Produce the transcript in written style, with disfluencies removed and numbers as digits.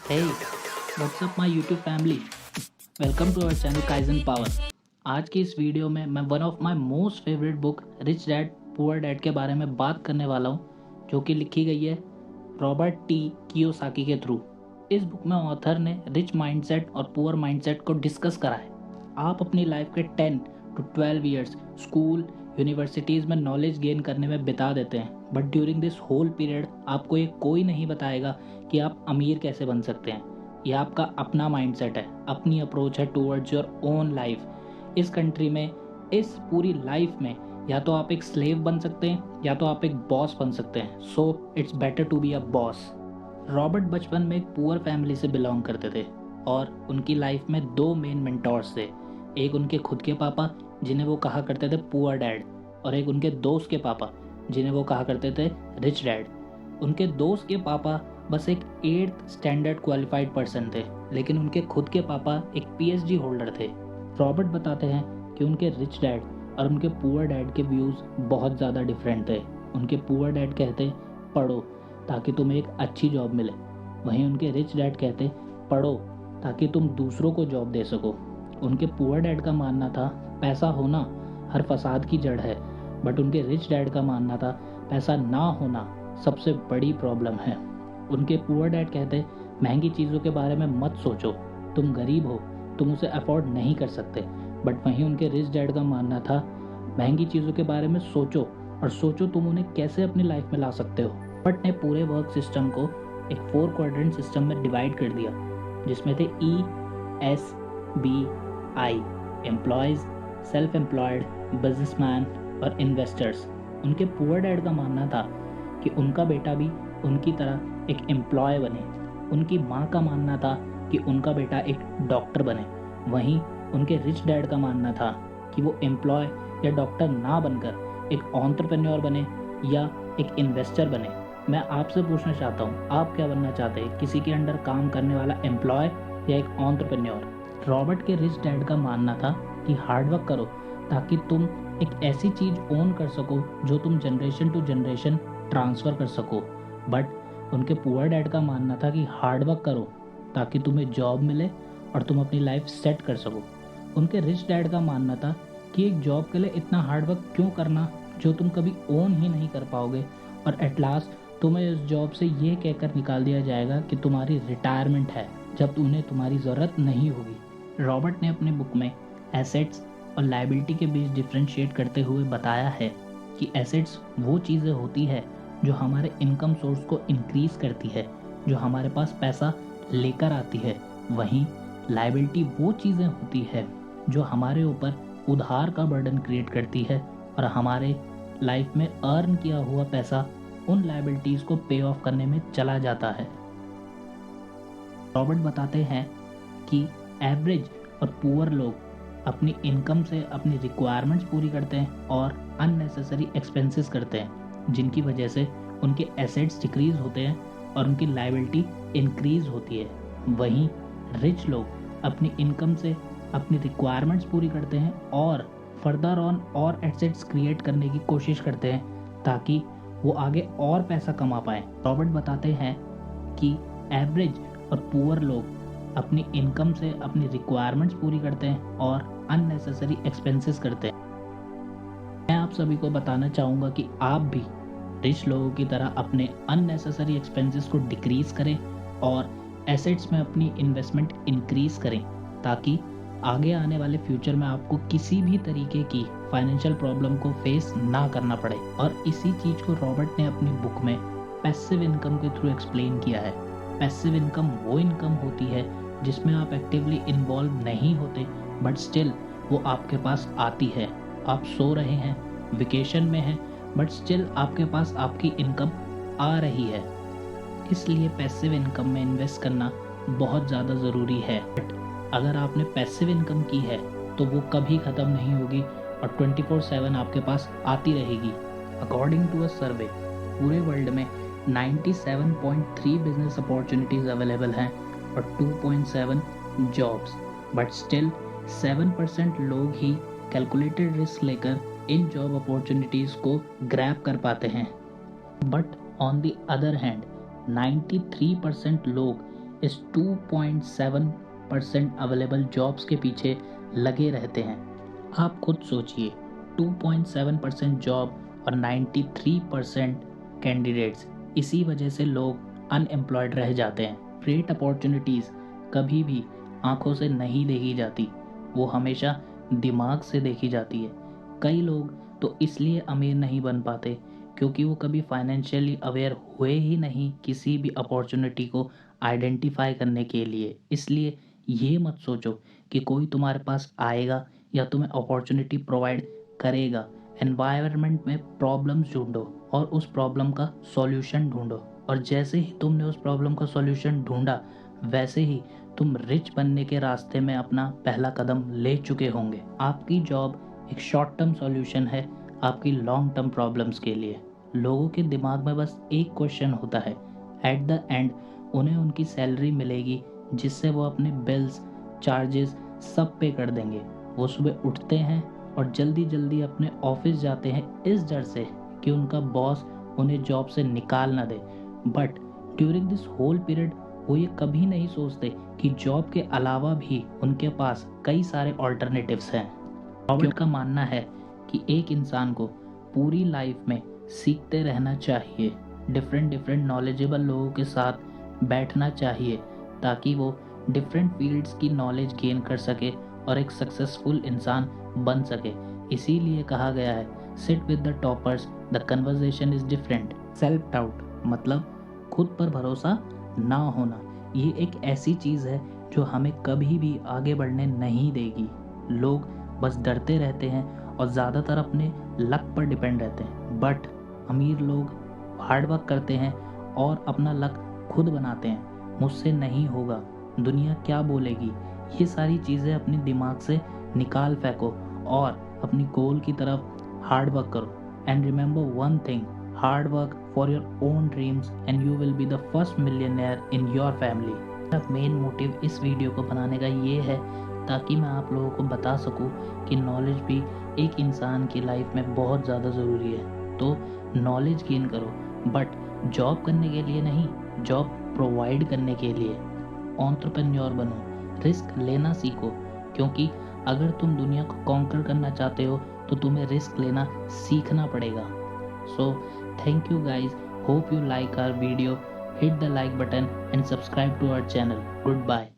Hey, what's up my YouTube family? Welcome to our channel Kaizen power. आज की इस video में मैं one of my most favourite book rich dad poor dad के बारे में बात करने वाला हूँ, जो कि लिखी गई है रॉबर्ट टी कियोसाकी के थ्रू। इस बुक में ऑथर ने रिच माइंडसेट और पुअर माइंडसेट को डिस्कस करा है। आप अपनी लाइफ के 10 टू 12 ईयर्स स्कूल यूनिवर्सिटीज़ में नॉलेज गेन करने में बिता देते हैं, but during this whole period आपको ये कोई नहीं बताएगा कि आप अमीर कैसे बन सकते हैं। यह आपका अपना माइंडसेट है, अपनी अप्रोच है टूवर्ड्स योर ओन लाइफ। इस कंट्री में, इस पूरी लाइफ में, या तो आप एक स्लेव बन सकते हैं या तो आप एक बॉस बन सकते हैं। So it's better to be a boss. Robert बचपन में एक पुअर फैमिली से बिलोंग करते थे और उनकी लाइफ में दो मेन मेंटोर्स थे। एक उनके खुद के पापा, जिन्हें वो कहा करते थे पुअर डैड, और एक उनके दोस्त के पापा, जिन्हें वो कहा करते थे रिच डैड। उनके दोस्त के पापा बस एक 8th स्टैंडर्ड क्वालिफाइड पर्सन थे, लेकिन उनके खुद के पापा एक पीएचडी होल्डर थे। रॉबर्ट बताते हैं कि उनके रिच डैड और उनके पुअर डैड के व्यूज़ बहुत ज़्यादा डिफरेंट थे। उनके पुअर डैड कहते पढ़ो ताकि तुम्हें एक अच्छी जॉब मिले, वहीं उनके रिच डैड कहते पढ़ो ताकि तुम दूसरों को जॉब दे सको। उनके पुअर डैड का मानना था पैसा होना हर फसाद की जड़ है, बट उनके रिच डैड का मानना था पैसा ना होना सबसे बड़ी प्रॉब्लम है। उनके पुअर डैड कहते महंगी चीज़ों के बारे में मत सोचो, तुम गरीब हो, तुम उसे अफोर्ड नहीं कर सकते। बट वहीं उनके रिच डैड का मानना था महंगी चीज़ों के बारे में सोचो और सोचो तुम उन्हें कैसे अपनी लाइफ में ला सकते हो। बट ने पूरे वर्क सिस्टम को एक 4 क्वाड्रेंट सिस्टम में डिवाइड कर दिया, जिसमें थे ESBI, employees, self employed, businessman और इन्वेस्टर्स। उनके पुअर डैड का मानना था कि उनका बेटा भी उनकी तरह एक एम्प्लॉय बने। उनकी माँ का मानना था कि उनका बेटा एक डॉक्टर बने। वहीं उनके रिच डैड का मानना था कि वो एम्प्लॉय या डॉक्टर ना बनकर एक एंटरप्रेन्योर बने या एक इन्वेस्टर बने। मैं आपसे पूछना चाहता हूँ, आप क्या बनना चाहते हैं, किसी के अंडर काम करने वाला एम्प्लॉय या एक एंटरप्रेन्योर? रॉबर्ट के रिच डैड का मानना था कि हार्डवर्क करो ताकि तुम एक ऐसी चीज़ ओन कर सको जो तुम जनरेशन टू जनरेशन ट्रांसफ़र कर सको। बट उनके पुअर डैड का मानना था कि हार्डवर्क करो ताकि तुम्हें जॉब मिले और तुम अपनी लाइफ सेट कर सको। उनके रिच डैड का मानना था कि एक जॉब के लिए इतना हार्डवर्क क्यों करना जो तुम कभी ओन ही नहीं कर पाओगे, और एट लास्ट तुम्हें इस जॉब से ये कहकर निकाल दिया जाएगा कि तुम्हारी रिटायरमेंट है, जब उन्हें तुम्हारी ज़रूरत नहीं होगी। रॉबर्ट ने अपने बुक में एसेट्स और लायबिलिटी के बीच डिफ्रेंशिएट करते हुए बताया है कि एसेट्स वो चीज़ें होती है जो हमारे इनकम सोर्स को इंक्रीज करती है, जो हमारे पास पैसा लेकर आती है। वहीं लायबिलिटी वो चीज़ें होती है जो हमारे ऊपर उधार का बर्डन क्रिएट करती है और हमारे लाइफ में अर्न किया हुआ पैसा उन लायबिलिटीज़ को पे ऑफ करने में चला जाता है। रॉबर्ट बताते हैं कि एवरेज और पुअर लोग अपनी इनकम से अपनी रिक्वायरमेंट्स पूरी करते हैं और अननेसेसरी एक्सपेंसेस करते हैं, जिनकी वजह से उनके एसेट्स डिक्रीज होते हैं और उनकी लायबिलिटी इंक्रीज होती है। वहीं रिच लोग अपनी इनकम से अपनी रिक्वायरमेंट्स पूरी करते हैं और फर्दर ऑन और एसेट्स क्रिएट करने की कोशिश करते हैं ताकि वो आगे और पैसा कमा पाएँ। रॉबर्ट बताते हैं कि एवरेज और पुअर लोग अपनी इनकम से अपनी रिक्वायरमेंट्स पूरी करते हैं और अननेसेसरी एक्सपेंसेस करते हैं। मैं आप सभी को बताना चाहूँगा कि आप भी रिच लोगों की तरह अपने अननेसेसरी एक्सपेंसेस को डिक्रीज करें और एसेट्स में अपनी इन्वेस्टमेंट इंक्रीज करें, ताकि आगे आने वाले फ्यूचर में आपको किसी भी तरीके की फाइनेंशियल प्रॉब्लम को फेस ना करना पड़े। और इसी चीज़ को रॉबर्ट ने अपनी बुक में पैसिव इनकम के थ्रू एक्सप्लेन किया है। पैसिव इनकम वो इनकम होती है जिसमें आप एक्टिवली इन्वॉल्व नहीं होते, बट स्टिल वो आपके पास आती है। आप सो रहे हैं, वेकेशन में हैं, बट स्टिल आपके पास आपकी इनकम आ रही है। इसलिए पैसिव इनकम में इन्वेस्ट करना बहुत ज़्यादा ज़रूरी है। बट अगर आपने पैसिव इनकम की है तो वो कभी ख़त्म नहीं होगी और 24/7 आपके पास आती रहेगी। अकॉर्डिंग टू अ सर्वे, पूरे वर्ल्ड में 97.3 बिजनेस अपॉर्चुनिटीज़ अवेलेबल हैं और 2.7 जॉब्स, बट स्टिल 7% लोग ही कैलकुलेटेड रिस्क लेकर इन जॉब अपॉर्चुनिटीज़ को ग्रैब कर पाते हैं। But on the other hand 93% लोग इस 2.7% अवेलेबल जॉब्स के पीछे लगे रहते हैं। आप खुद सोचिए, 2.7% जॉब और 93% कैंडिडेट्स, इसी वजह से लोग अनएम्प्लॉयड रह जाते हैं। ग्रेट अपॉर्चुनिटीज़ कभी भी आंखों से नहीं देखी जाती, वो हमेशा दिमाग से देखी जाती है। कई लोग तो इसलिए अमीर नहीं बन पाते क्योंकि वो कभी फाइनेंशियली अवेयर हुए ही नहीं किसी भी अपॉर्चुनिटी को आइडेंटिफाई करने के लिए। इसलिए ये मत सोचो कि कोई तुम्हारे पास आएगा या तुम्हें अपॉर्चुनिटी प्रोवाइड करेगा। एनवायरनमेंट में प्रॉब्लम्स ढूंढो और उस प्रॉब्लम का सॉल्यूशन ढूंढो, और जैसे ही तुमने उस प्रॉब्लम का सॉल्यूशन ढूंढा, वैसे ही तुम रिच बनने के रास्ते में अपना पहला कदम ले चुके होंगे। आपकी जॉब एक शॉर्ट टर्म सॉल्यूशन है आपकी लॉन्ग टर्म प्रॉब्लम्स के लिए। लोगों के दिमाग में बस एक क्वेश्चन होता है, एट द एंड उन्हें उनकी सैलरी मिलेगी जिससे वो अपने बिल्स, चार्जेस सब पे कर देंगे। वो सुबह उठते हैं और जल्दी जल्दी अपने ऑफिस जाते हैं इस डर से कि उनका बॉस उन्हें जॉब से निकाल ना दे। But during this whole period वो ये कभी नहीं सोचते कि जॉब के अलावा भी उनके पास कई सारे ऑल्टरनेटिव्स हैं। रॉबर्ट का मानना है कि एक इंसान को पूरी लाइफ में सीखते रहना चाहिए, डिफरेंट नॉलेजेबल लोगों के साथ बैठना चाहिए ताकि वो डिफरेंट फील्ड्स की नॉलेज गेन कर सके और एक सक्सेसफुल इंसान बन सके। इसीलिए कहा गया है, sit with the toppers, the conversation is different. Self doubt मतलब खुद पर भरोसा ना होना, ये एक ऐसी चीज़ है जो हमें कभी भी आगे बढ़ने नहीं देगी। लोग बस डरते रहते हैं और ज़्यादातर अपने लक पर डिपेंड रहते हैं। बट अमीर लोग हार्ड वर्क करते हैं और अपना लक खुद बनाते हैं। मुझसे नहीं होगा, दुनिया क्या बोलेगी, ये सारी चीज़ें अपने दिमाग से निकाल फेंको और अपनी गोल की तरफ हार्ड वर्क करो। And remember one thing, hard work for your own dreams and you will be the first millionaire in your family. मेरा मेन मोटिव इस वीडियो को बनाने का ये है ताकि मैं आप लोगों को बता सकूं कि नॉलेज भी एक इंसान की लाइफ में बहुत ज़्यादा ज़रूरी है। तो नॉलेज गेन करो, बट जॉब करने के लिए नहीं, जॉब प्रोवाइड करने के लिए। एंटरप्रेन्योर बनो, रिस्क लेना सीखो, क्योंकि अगर तुम दुनिया को कॉन्कर करना चाहते हो तो तुम्हें रिस्क लेना सीखना पड़ेगा। So thank you guys, hope you like our video. Hit the like button and subscribe to our channel. Goodbye.